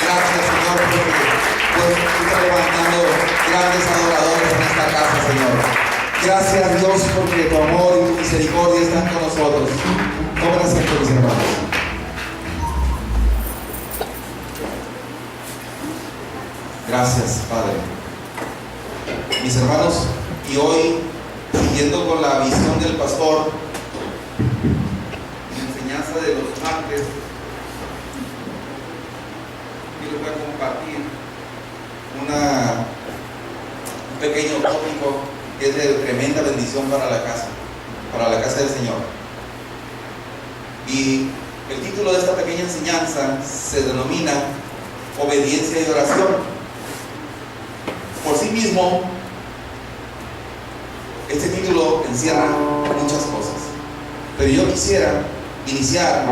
Gracias, Señor, porque pues, tú estás levantando grandes adoradores en esta casa, Señor. Gracias, Dios, porque tu amor y tu misericordia están con nosotros. Tomen asiento, mis hermanos. Gracias, Padre. Mis hermanos, y hoy, siguiendo con la visión del pastor, la enseñanza de los martes, yo les voy a compartir un pequeño tópico que es de tremenda bendición para la casa del Señor. Y el título de esta pequeña enseñanza se denomina Obediencia y Oración. Por sí mismo, este título encierra muchas cosas, pero yo quisiera iniciar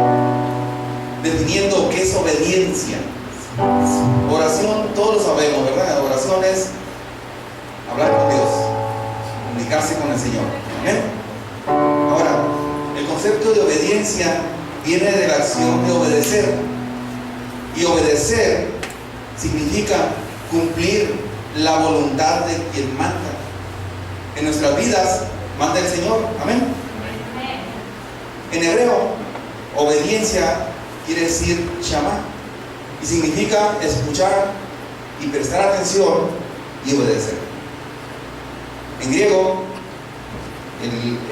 definiendo qué es obediencia. Oración, todos lo sabemos, ¿verdad? Oración es hablar con Dios, comunicarse con el Señor. ¿Amén? Ahora, el concepto de obediencia viene de la acción de obedecer, y obedecer significa cumplir la voluntad de quien manda. En nuestras vidas manda el Señor. Amén. En hebreo, obediencia quiere decir shamá, y significa escuchar y prestar atención y obedecer. En griego,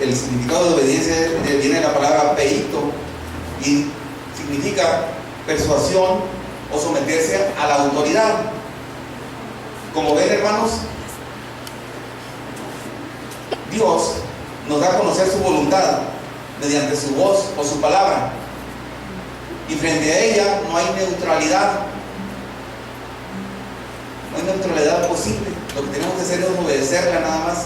el significado de obediencia viene de la palabra peito y significa persuasión o someterse a la autoridad. Como ven, hermanos, Dios nos da a conocer su voluntad mediante su voz o su palabra, y frente a ella no hay neutralidad. No hay neutralidad posible. Lo que tenemos que hacer es obedecerla nada más.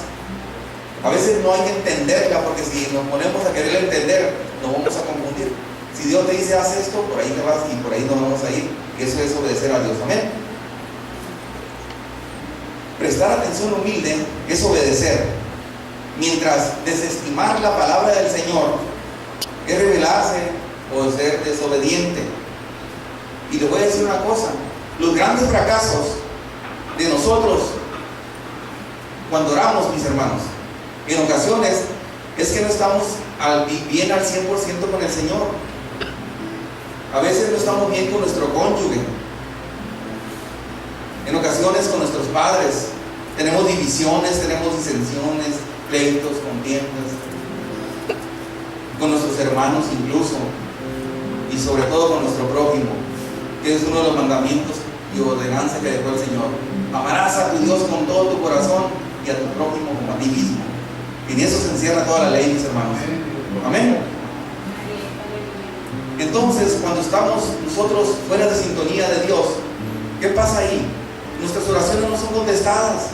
A veces no hay que entenderla, porque si nos ponemos a querer entender, nos vamos a confundir. Si Dios te dice haz esto, por ahí te vas y por ahí nos vamos a ir. Eso es obedecer a Dios. Amén. Prestar atención humilde es obedecer, mientras desestimar la palabra del Señor es rebelarse o ser desobediente. Y les voy a decir una cosa: los grandes fracasos de nosotros cuando oramos, mis hermanos, en ocasiones es que no estamos bien al 100% con el Señor. A veces no estamos bien con nuestro cónyuge, en ocasiones con nuestros padres. Tenemos divisiones, tenemos disensiones, pleitos, contiendas con nuestros hermanos incluso, y sobre todo con nuestro prójimo, que es uno de los mandamientos y ordenanzas que dejó el Señor. Amarás a tu Dios con todo tu corazón y a tu prójimo como a ti mismo. Y en eso se encierra toda la ley, mis hermanos. Amén. Entonces, cuando estamos nosotros fuera de sintonía de Dios, ¿qué pasa ahí? Nuestras oraciones no son contestadas.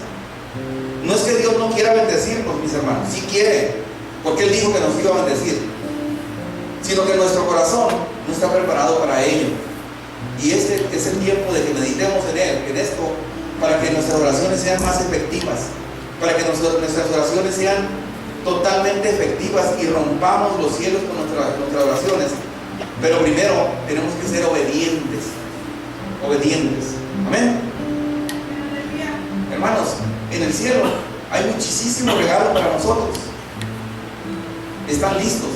No es que Dios no quiera bendecirnos, mis hermanos, sí quiere, porque Él dijo que nos iba a bendecir, sino que nuestro corazón no está preparado para ello. Y este es el tiempo de que meditemos en esto, para que nuestras oraciones sean más efectivas, para que nuestras oraciones sean totalmente efectivas y rompamos los cielos con nuestras oraciones. Pero primero tenemos que ser obedientes. Amén. Hermanos, en el cielo hay muchísimos regalos para nosotros. Están listos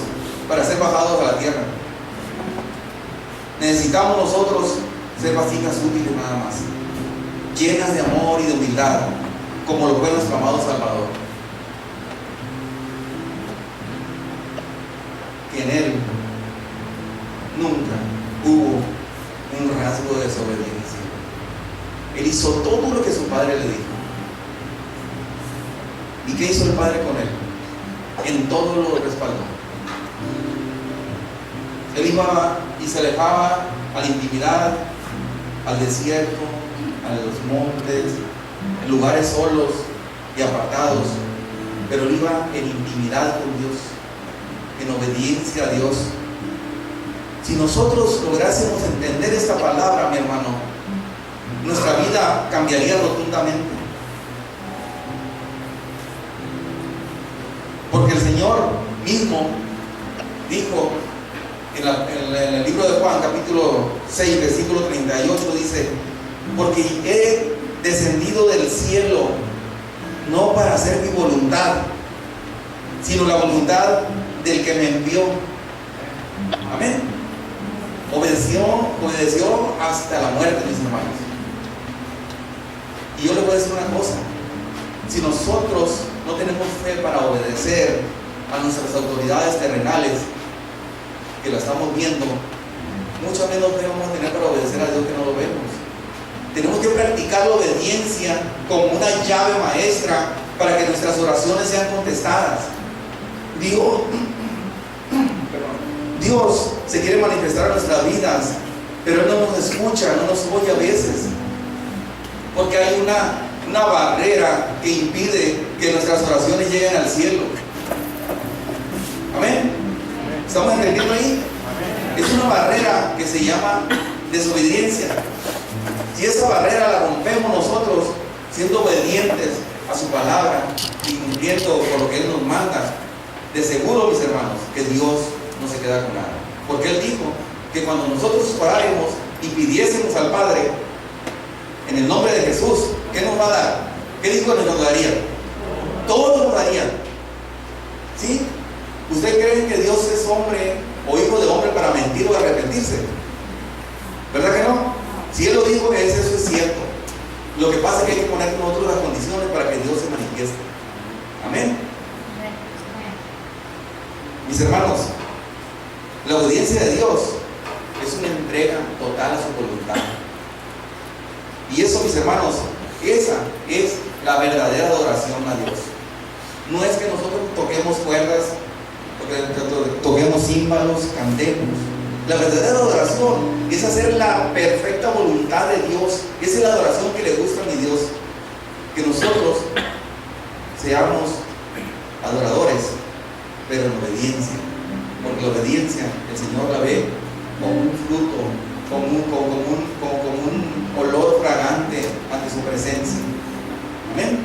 para ser bajados a la tierra. Necesitamos nosotros ser vasijas útiles nada más, llenas de amor y de humildad, como lo fue nuestro amado Salvador. Que en Él nunca hubo un rasgo de desobediencia. Él hizo todo lo que su padre le dijo. ¿Y qué hizo el Padre con él? En todo lo respaldó. Él iba y se alejaba a la intimidad, al desierto, a los montes, en lugares solos y apartados, pero él iba en intimidad con Dios, en obediencia a Dios. Si nosotros lográsemos entender esta palabra, mi hermano, nuestra vida cambiaría rotundamente. Porque el Señor mismo dijo en el libro de Juan, capítulo 6, versículo 38, dice: porque he descendido del cielo no para hacer mi voluntad, sino la voluntad del que me envió. Amén. Obedeció hasta la muerte, mis hermanos. Y yo les voy a decir una cosa: si nosotros no tenemos fe para obedecer a nuestras autoridades terrenales, que la estamos viendo, mucho menos fe vamos a tener para obedecer a Dios, que no lo vemos. Tenemos que practicar la obediencia como una llave maestra para que nuestras oraciones sean contestadas. Dios se quiere manifestar en nuestras vidas, pero Él no nos escucha, no nos oye a veces, porque hay una barrera que impide que nuestras oraciones lleguen al cielo. Amén. ¿Estamos entendiendo ahí? Es una barrera que se llama desobediencia. Si esa barrera la rompemos nosotros, siendo obedientes a su palabra y cumpliendo con lo que Él nos manda, de seguro, mis hermanos, que Dios no se queda con nada. Porque Él dijo que cuando nosotros oráramos y pidiésemos al Padre en el nombre de Jesús, ¿qué nos va a dar? ¿Qué dijo que nos daría? Todo nos daría. ¿Sí? ¿Usted cree que Dios es hombre o hijo de hombre para mentir o arrepentirse? ¿Verdad que no? Si Él lo dijo, eso es cierto. Lo que pasa es que hay que poner nosotros las condiciones para que Dios se manifieste. Amén. Mis hermanos, la obediencia de Dios es una entrega total a su voluntad. Y eso, mis hermanos, esa es la verdadera adoración a Dios. No es que nosotros toquemos cuerdas, toquemos címbalos, cantemos. La verdadera adoración es hacer la perfecta voluntad de Dios. Esa es la adoración que le gusta a mi Dios. Que nosotros seamos adoradores, pero en obediencia. Porque la obediencia el Señor la ve como un fruto, como un olor fragante ante su presencia. Amén.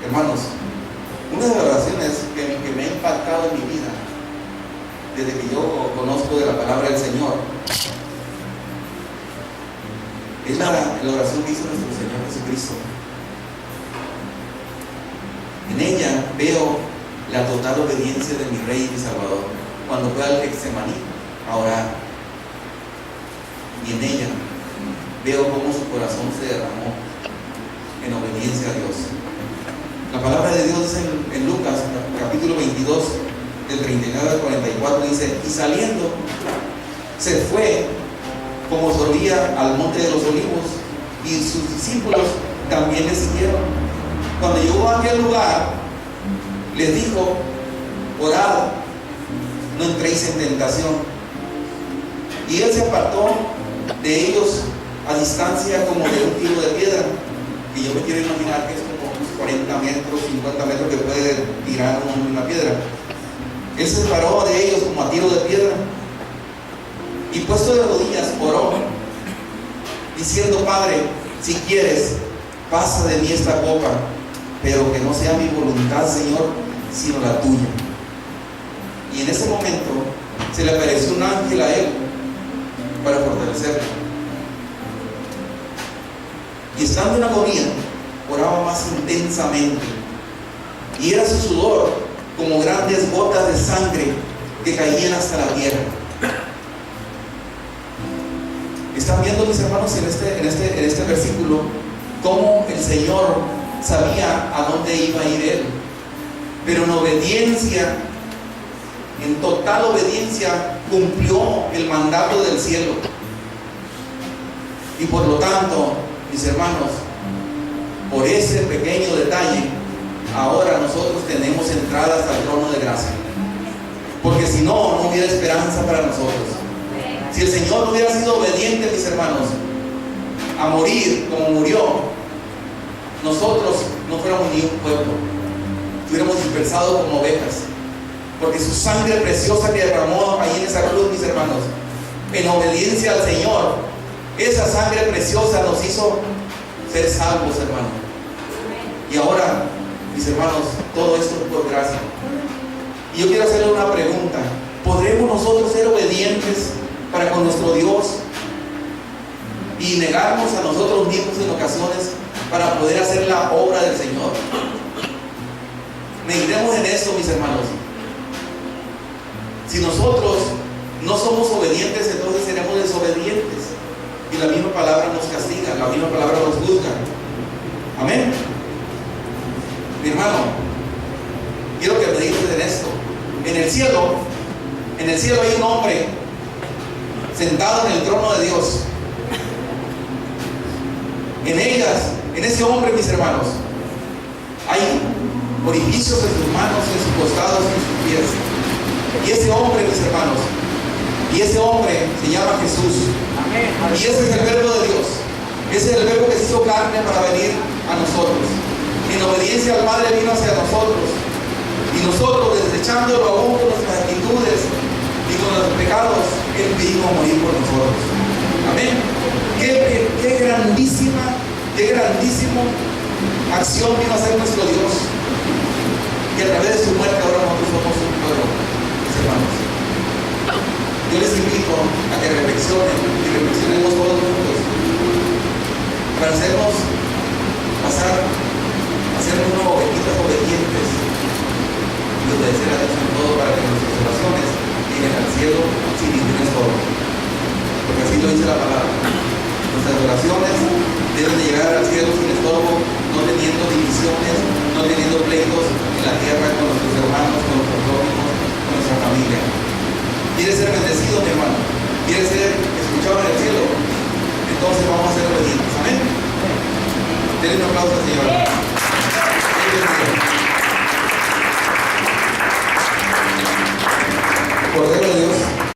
Hermanos, una de las oraciones que me ha impactado en mi vida, desde que yo conozco de la palabra del Señor, es la oración que hizo nuestro Señor Jesucristo. En ella veo la total obediencia de mi Rey y mi Salvador, cuando fue al Getsemaní a orar. Y en ella veo cómo su corazón se derramó en obediencia a Dios. La palabra de Dios dice en Lucas, capítulo 22, del 39 al 44, dice: y saliendo, se fue como solía al monte de los olivos, y sus discípulos también le siguieron. Cuando llegó a aquel lugar, les dijo: orad, no entréis en tentación. Y él se apartó de ellos a distancia como de un tiro de piedra, que yo me quiero imaginar que es como unos 40 metros, 50 metros que puede tirar una piedra. Él se separó de ellos como a tiro de piedra, y puesto de rodillas oró, diciendo: Padre, si quieres, pasa de mí esta copa, pero que no sea mi voluntad, Señor, sino la tuya. Y en ese momento se le apareció un ángel a él para fortalecerlo. Y estando en agonía, oraba más intensamente, y era su sudor como grandes gotas de sangre que caían hasta la tierra. Están viendo, mis hermanos, en este versículo, cómo el Señor sabía a dónde iba a ir Él, pero en obediencia, en total obediencia, cumplió el mandato del cielo. Y por lo tanto, mis hermanos, por ese pequeño detalle, ahora nosotros tenemos entradas al trono de gracia, porque si no, no hubiera esperanza para nosotros. Si el Señor no hubiera sido obediente, mis hermanos, a morir como murió, nosotros no fuéramos ni un pueblo, estuviéramos dispersados como ovejas, porque su sangre preciosa que derramó ahí en esa cruz, mis hermanos, en obediencia al Señor, esa sangre preciosa nos hizo ser salvos, hermanos. Y ahora, mis hermanos, todo esto es por gracia. Y yo quiero hacerle una pregunta: ¿podremos nosotros ser obedientes obedientes para con nuestro Dios y negarnos a nosotros mismos en ocasiones para poder hacer la obra del Señor. Meditemos en esto, mis hermanos. Si nosotros no somos obedientes, entonces seremos desobedientes y la misma palabra nos castiga, la misma palabra nos juzga. Amén. Mi hermano, quiero que medites en esto. En el cielo hay un hombre sentado en el trono de Dios. En ese hombre, mis hermanos, hay orificios en sus manos, en sus costados, en sus pies. Y ese hombre, mis hermanos, se llama Jesús. Amén. Y ese es el verbo de Dios. Ese es el verbo que se hizo carne para venir a nosotros. En obediencia al Padre vino hacia nosotros. Y nosotros, desechándolo aún con nuestras actitudes y con los pecados, Él vino a morir por nosotros. Amén. Qué grandísima acción vino a hacer nuestro Dios. Que a través de su muerte ahora nosotros somos un pueblo, mis hermanos. Yo les invito a que reflexionemos todos juntos para hacernos pasar a ser unos ovejitas obedientes y obedecer a Dios en todo para que nuestras oraciones